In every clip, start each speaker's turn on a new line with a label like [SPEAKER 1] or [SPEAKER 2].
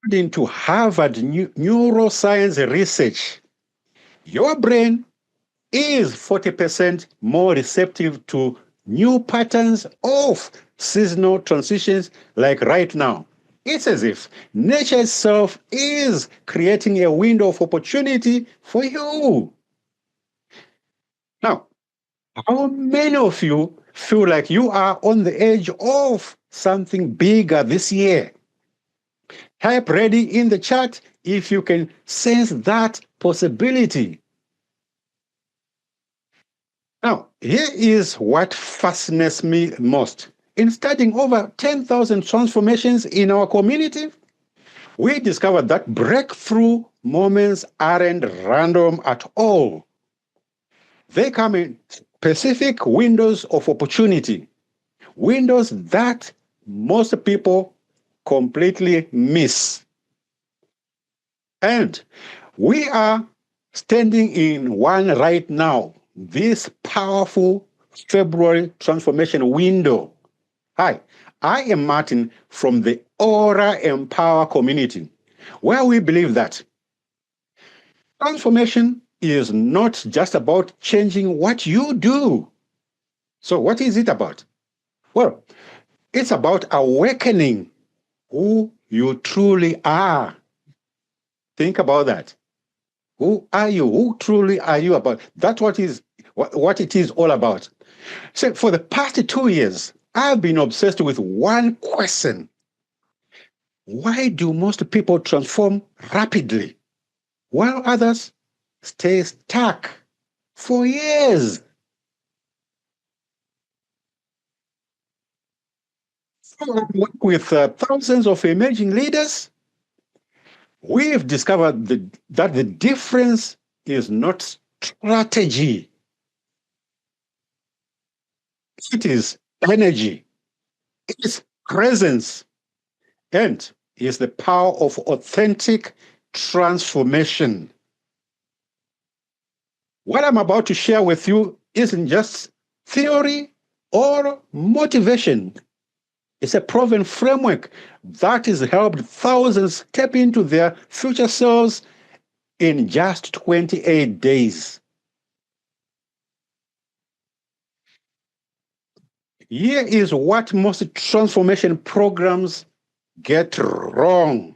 [SPEAKER 1] According to Harvard neuroscience research, your brain is 40% more receptive to new patterns of seasonal transitions like right now. It's as if nature itself is creating a window of opportunity for you. Now, how many of you feel like you are on the edge of something bigger this year? Type ready in the chat if you can sense that possibility. Now, here is what fascinates me most. In studying over 10,000 transformations in our community, we discovered that breakthrough moments aren't random at all. They come in specific windows of opportunity, windows that most people completely miss. And we are standing in one right now, this powerful February transformation window. Hi, I am Martin from the Aura Empower community, where we believe that transformation is not just about changing what you do. So, what is it about? Well, it's about awakening who you truly are. Think about that. Who are you? Who truly are you about? That's what it is all about. So for the past 2 years, I've been obsessed with one question. Why do most people transform rapidly while others stay stuck for years? So I work with thousands of emerging leaders. We've discovered that the difference is not strategy. It is energy. It's presence. And is the power of authentic transformation. What I'm about to share with you isn't just theory or motivation. It's a proven framework that has helped thousands step into their future selves in just 28 days. Here is what most transformation programs get wrong.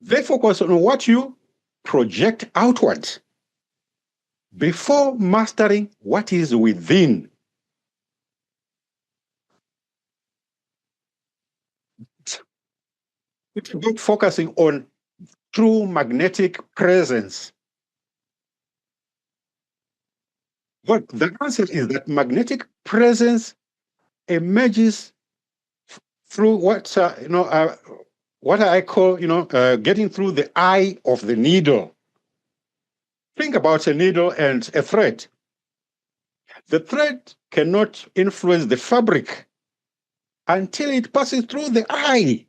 [SPEAKER 1] They focus on what you project outward before mastering what is within. It's about focusing on true magnetic presence. But the answer is that magnetic presence emerges through what I call getting through the eye of the needle. Think about a needle and a thread. The thread cannot influence the fabric until it passes through the eye,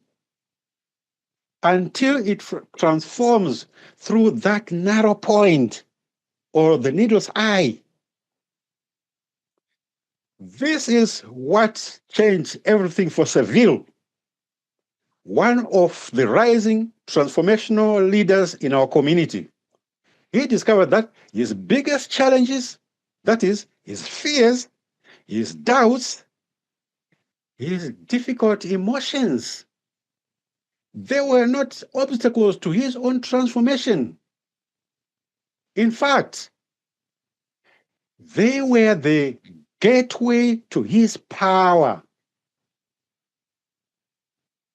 [SPEAKER 1] until it transforms through that narrow point or the needle's eye. This is what changed everything for Seville, one of the rising transformational leaders in our community. He discovered that his biggest challenges, that is, his fears, his doubts, his difficult emotions, they were not obstacles to his own transformation. In fact, they were the gateway to his power.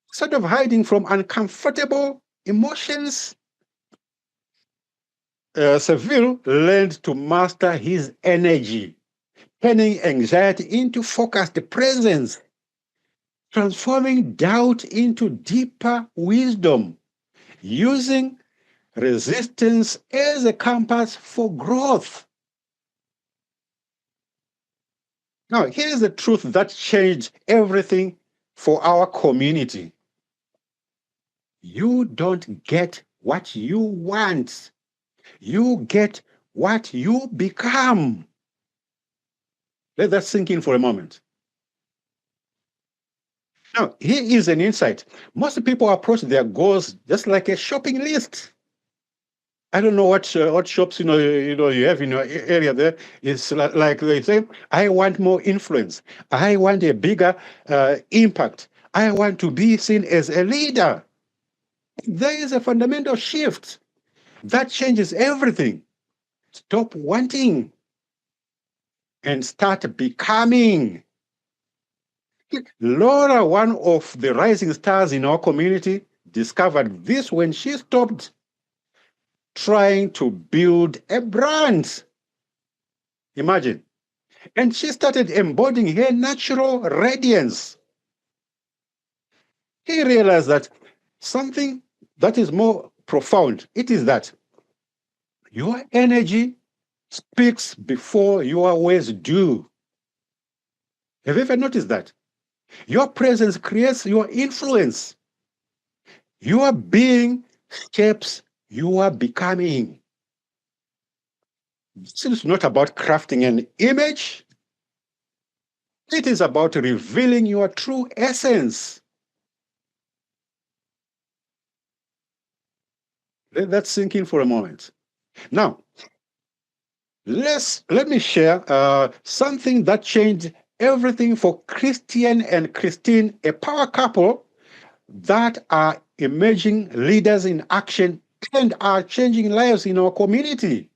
[SPEAKER 1] Instead of hiding from uncomfortable emotions, Seville learned to master his energy, turning anxiety into focused presence, transforming doubt into deeper wisdom, using resistance as a compass for growth. Now, here's the truth that changed everything for our community. You don't get what you want. You get what you become. Let that sink in for a moment. Now, here is an insight. Most people approach their goals just like a shopping list. I don't know what shops you have in your area. There is like they say, I want more influence. I want a bigger impact. I want to be seen as a leader. There is a fundamental shift that changes everything. Stop wanting and start becoming. Laura, one of the rising stars in our community, discovered this when she stopped trying to build a brand. Imagine. And she started embodying her natural radiance. He realized that something that is more profound, it is that your energy speaks before your words do. Have you ever noticed that? Your presence creates your influence. Your being shapes your becoming. This is not about crafting an image. It is about revealing your true essence. Let that sink in for a moment. Now, let me share something that changed everything for Christian and Christine, a power couple that are emerging leaders in action and are changing lives in our community.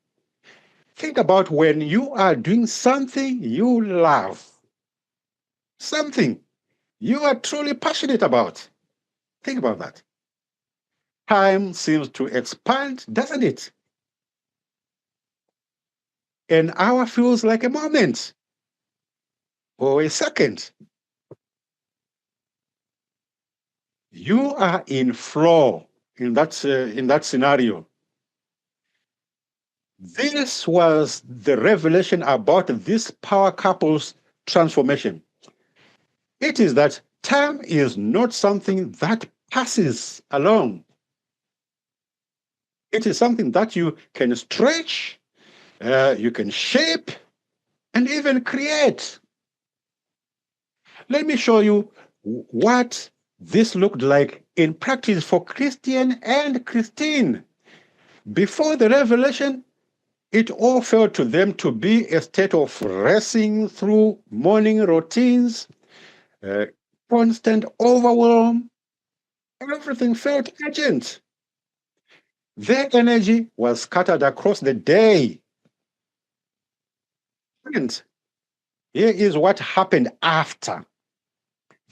[SPEAKER 1] Think about when you are doing something you love, something you are truly passionate about. Think about that. Time seems to expand, doesn't it? An hour feels like a moment or a second. You are in flow in that scenario. This was the revelation about this power couple's transformation. It is that time is not something that passes along. It is something that you can stretch, you can shape, and even create. Let me show you what this looked like in practice for Christian and Christine. Before the revelation, it all felt to them to be a state of racing through morning routines, constant overwhelm. Everything felt urgent. Their energy was scattered across the day. And here is what happened after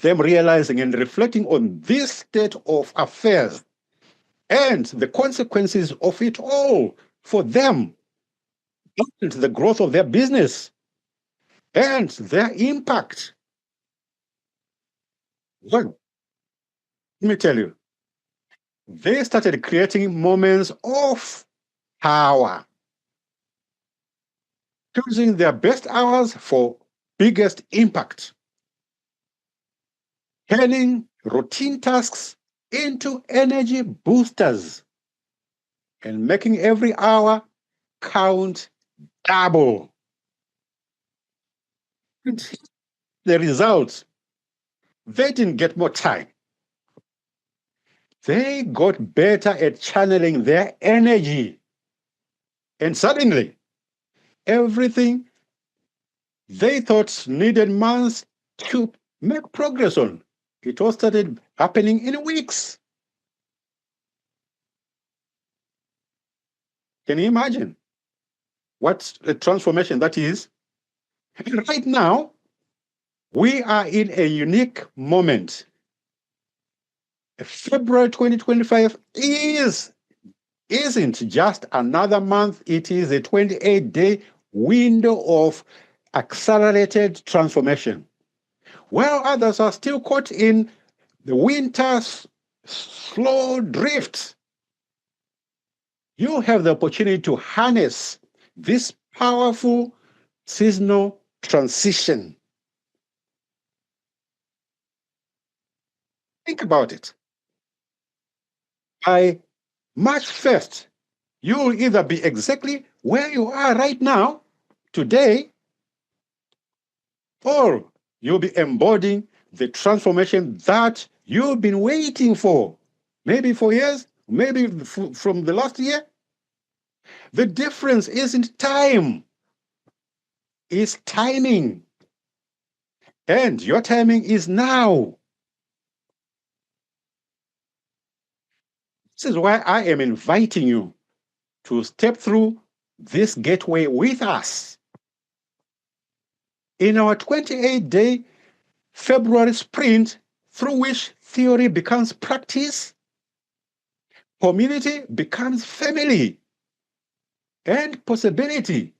[SPEAKER 1] them realizing and reflecting on this state of affairs and the consequences of it all for them and the growth of their business and their impact. Well, let me tell you, they started creating moments of power, choosing their best hours for biggest impact, turning routine tasks into energy boosters, and making every hour count double. And the result, they didn't get more time. They got better at channeling their energy. And suddenly, everything they thought needed months to make progress on, it all started happening in weeks. Can you imagine what a transformation that is? And right now, we are in a unique moment. February 2025 isn't just another month, it is a 28-day window of accelerated transformation. While others are still caught in the winter's slow drift, you have the opportunity to harness this powerful seasonal transition. Think about it. By March 1st, you will either be exactly where you are right now, today, or you'll be embodying the transformation that you've been waiting for, maybe for years, maybe from the last year. The difference isn't time, it's timing. And your timing is now. This is why I am inviting you to step through this gateway with us. In our 28-day February sprint, through which theory becomes practice, community becomes family, and possibility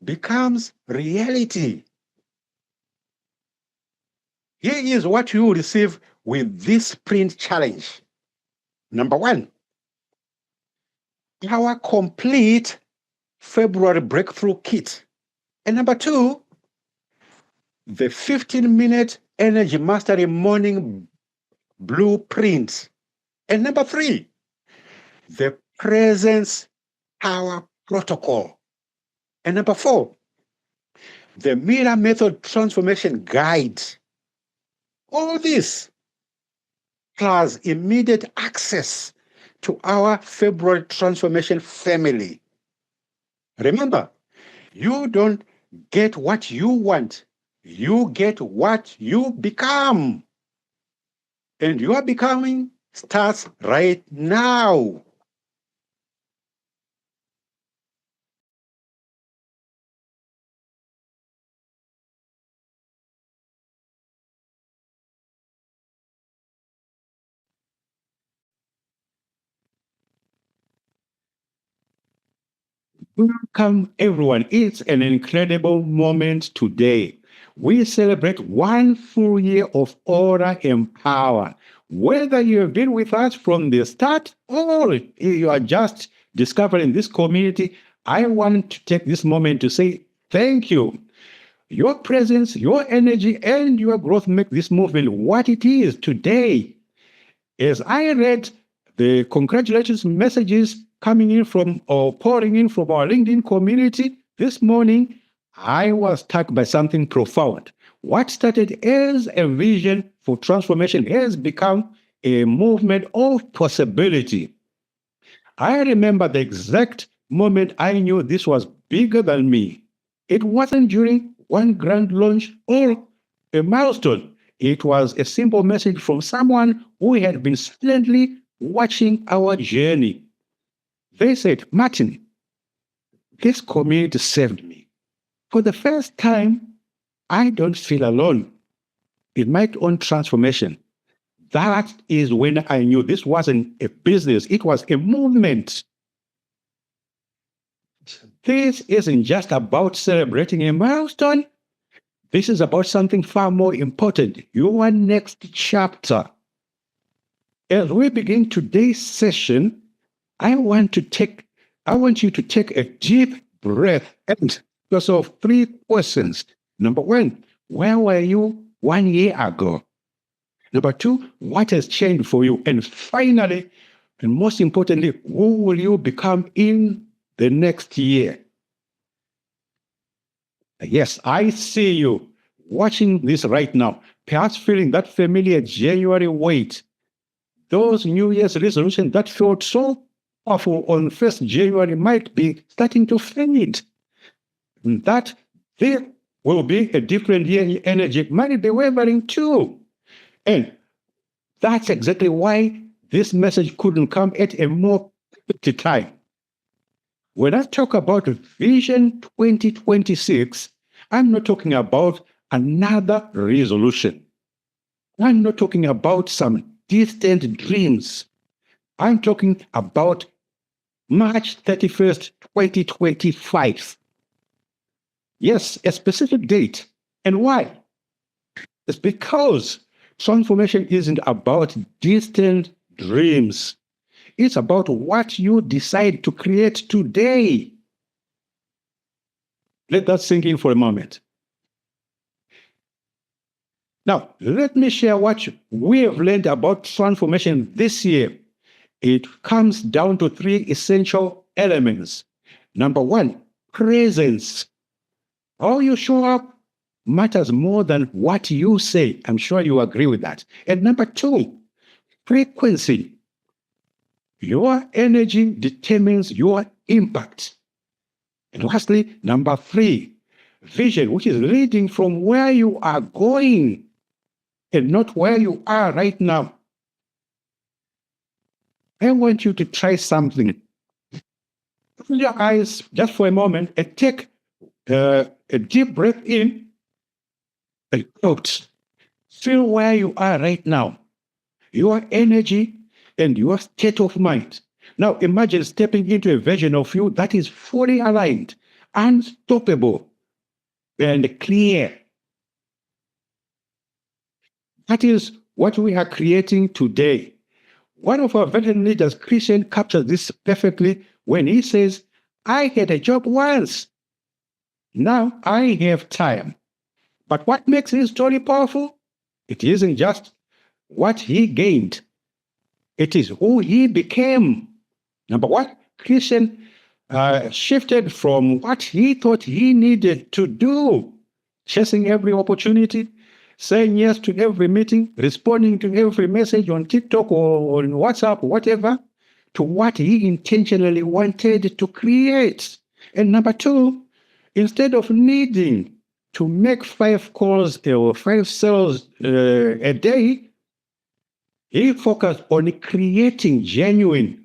[SPEAKER 1] becomes reality. Here is what you will receive with this sprint challenge. Number one, our complete February breakthrough kit. And number two, the 15-minute energy mastery morning blueprint. And number three, the presence power protocol. And number four, the mirror method transformation guide. All this plus immediate access to our February transformation family. Remember, you don't get what you want, you get what you become. And your becoming starts right now. Welcome, everyone. It's an incredible moment today. We celebrate 1 full year of Order and Power. Whether you have been with us from the start or you are just discovering this community, I want to take this moment to say thank you. Your presence, your energy, and your growth make this movement what it is today. As I read the congratulations messages coming in from or pouring in from our LinkedIn community this morning, I was struck by something profound. What started as a vision for transformation has become a movement of possibility. I remember the exact moment I knew this was bigger than me. It wasn't during one grand launch or a milestone. It was a simple message from someone who had been silently watching our journey. They said, Martin, this community saved me. For the first time, I don't feel alone in my own transformation. That is when I knew this wasn't a business, it was a movement. This isn't just about celebrating a milestone. This is about something far more important, your next chapter. As we begin today's session, I want you to take a deep breath and ask yourself 3 questions. Number 1, where were you 1 year ago? Number 2, what has changed for you? And finally, and most importantly, who will you become in the next year? Yes, I see you watching this right now, perhaps feeling that familiar January weight. Those New Year's resolutions that felt so powerful on 1st January might be starting to fade. That there will be a different year energy might be wavering too. And that's exactly why this message couldn't come at a more perfect time. When I talk about Vision 2026, I'm not talking about another resolution. I'm not talking about some distant dreams. I'm talking about March 31st, 2025. Yes, a specific date. And why? It's because transformation isn't about distant dreams. It's about what you decide to create today. Let that sink in for a moment. Now, let me share what we have learned about transformation this year. It comes down to 3 essential elements. Number 1, presence. How you show up matters more than what you say. I'm sure you agree with that. And number two, frequency. Your energy determines your impact. And lastly, number three, vision, which is leading from where you are going and not where you are right now. I want you to try something. Open your eyes just for a moment and take a deep breath in and out. Feel where you are right now, your energy and your state of mind. Now imagine stepping into a version of you that is fully aligned, unstoppable, and clear. That is what we are creating today. One of our veteran leaders, Christian, captures this perfectly when he says, I had a job once. Now I have time. But what makes his story powerful? It isn't just what he gained. It is who he became. Number one, Christian shifted from what he thought he needed to do, chasing every opportunity, saying yes to every meeting, responding to every message on TikTok or on WhatsApp, whatever, to what he intentionally wanted to create. And number two, instead of needing to make 5 calls or 5 sales a day, he focused on creating genuine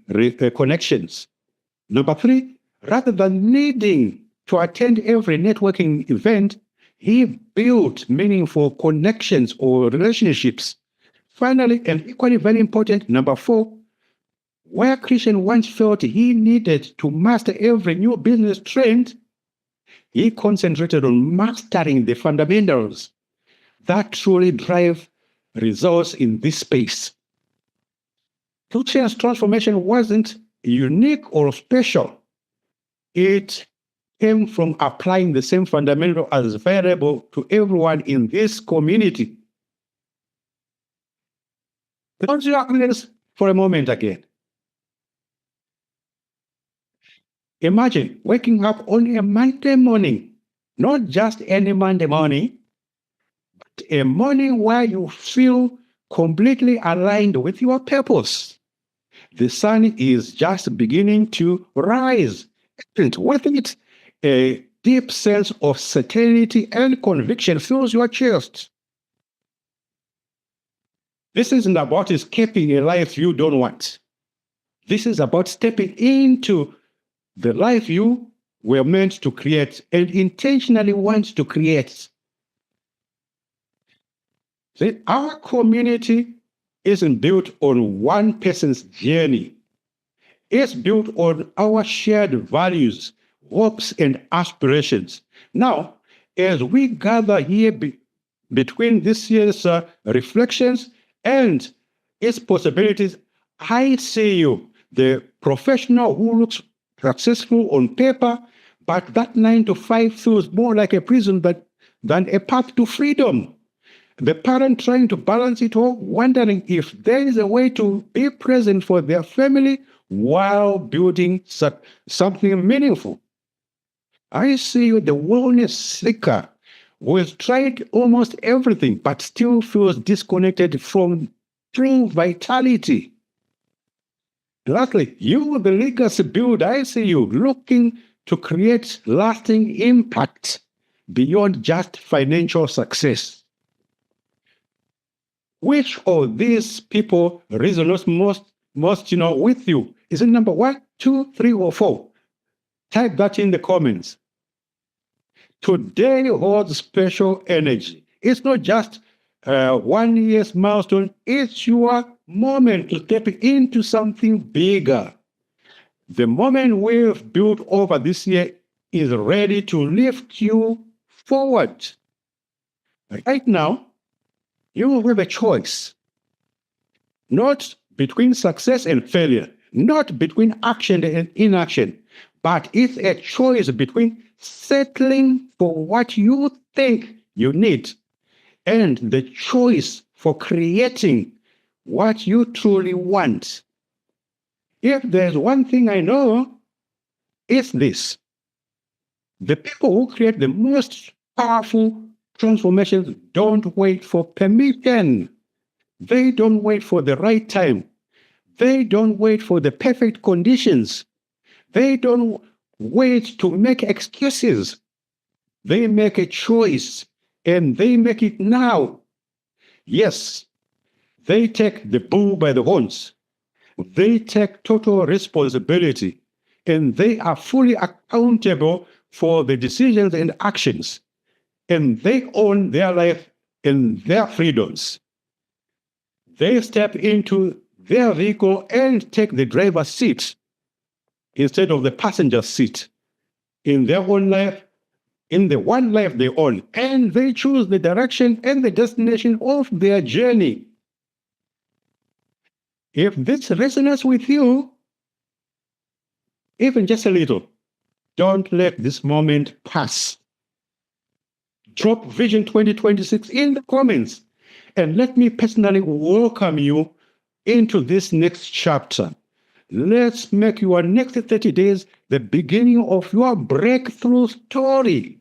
[SPEAKER 1] connections. Number three, rather than needing to attend every networking event, he built meaningful connections or relationships. Finally, and equally very important, number four, where Christian once felt he needed to master every new business trend, he concentrated on mastering the fundamentals that truly drive results in this space. Christian's transformation wasn't unique or special. It came from applying the same fundamental as available to everyone in this community. Close your eyes for a moment again. Imagine waking up on a Monday morning, not just any Monday morning, but a morning where you feel completely aligned with your purpose. The sun is just beginning to rise, and with it, a deep sense of certainty and conviction fills your chest. This isn't about escaping a life you don't want. This is about stepping into the life you were meant to create and intentionally want to create. See, our community isn't built on one person's journey. It's built on our shared values, hopes, and aspirations. Now, as we gather here between this year's reflections and its possibilities, I see you, the professional who looks successful on paper, but that 9 to 5 feels more like a prison than a path to freedom. The parent trying to balance it all, wondering if there is a way to be present for their family while building something meaningful. I see you, the wellness seeker, who has tried almost everything but still feels disconnected from true vitality. Lastly, you, the legacy builder, I see you looking to create lasting impact beyond just financial success. Which of these people resonates most with you? Is it number 1, 2, 3, or 4? Type that in the comments. Today holds special energy. It's not just 1 year's milestone. It's your moment to step into something bigger. The moment we've built over this year is ready to lift you forward. Right now, you have a choice. Not between success and failure, not between action and inaction, but it's a choice between settling for what you think you need and the choice for creating what you truly want. If there's one thing I know, it's this. The people who create the most powerful
[SPEAKER 2] Transformations don't wait for permission. They don't wait for the right time. They don't wait for the perfect conditions. They don't wait to make excuses. They make a choice, and they make it now. Yes, they take the bull by the horns. They take total responsibility, and they are fully accountable for the decisions and actions, and they own their life and their freedoms. They step into their vehicle and take the driver's seat instead of the passenger seat in their own life, in the one life they own, and they choose the direction and the destination of their journey. If this resonates with you, even just a little, don't let this moment pass. Drop Vision 2026 in the comments, and let me personally welcome you into this next chapter. Let's make your next 30 days the beginning of your breakthrough story.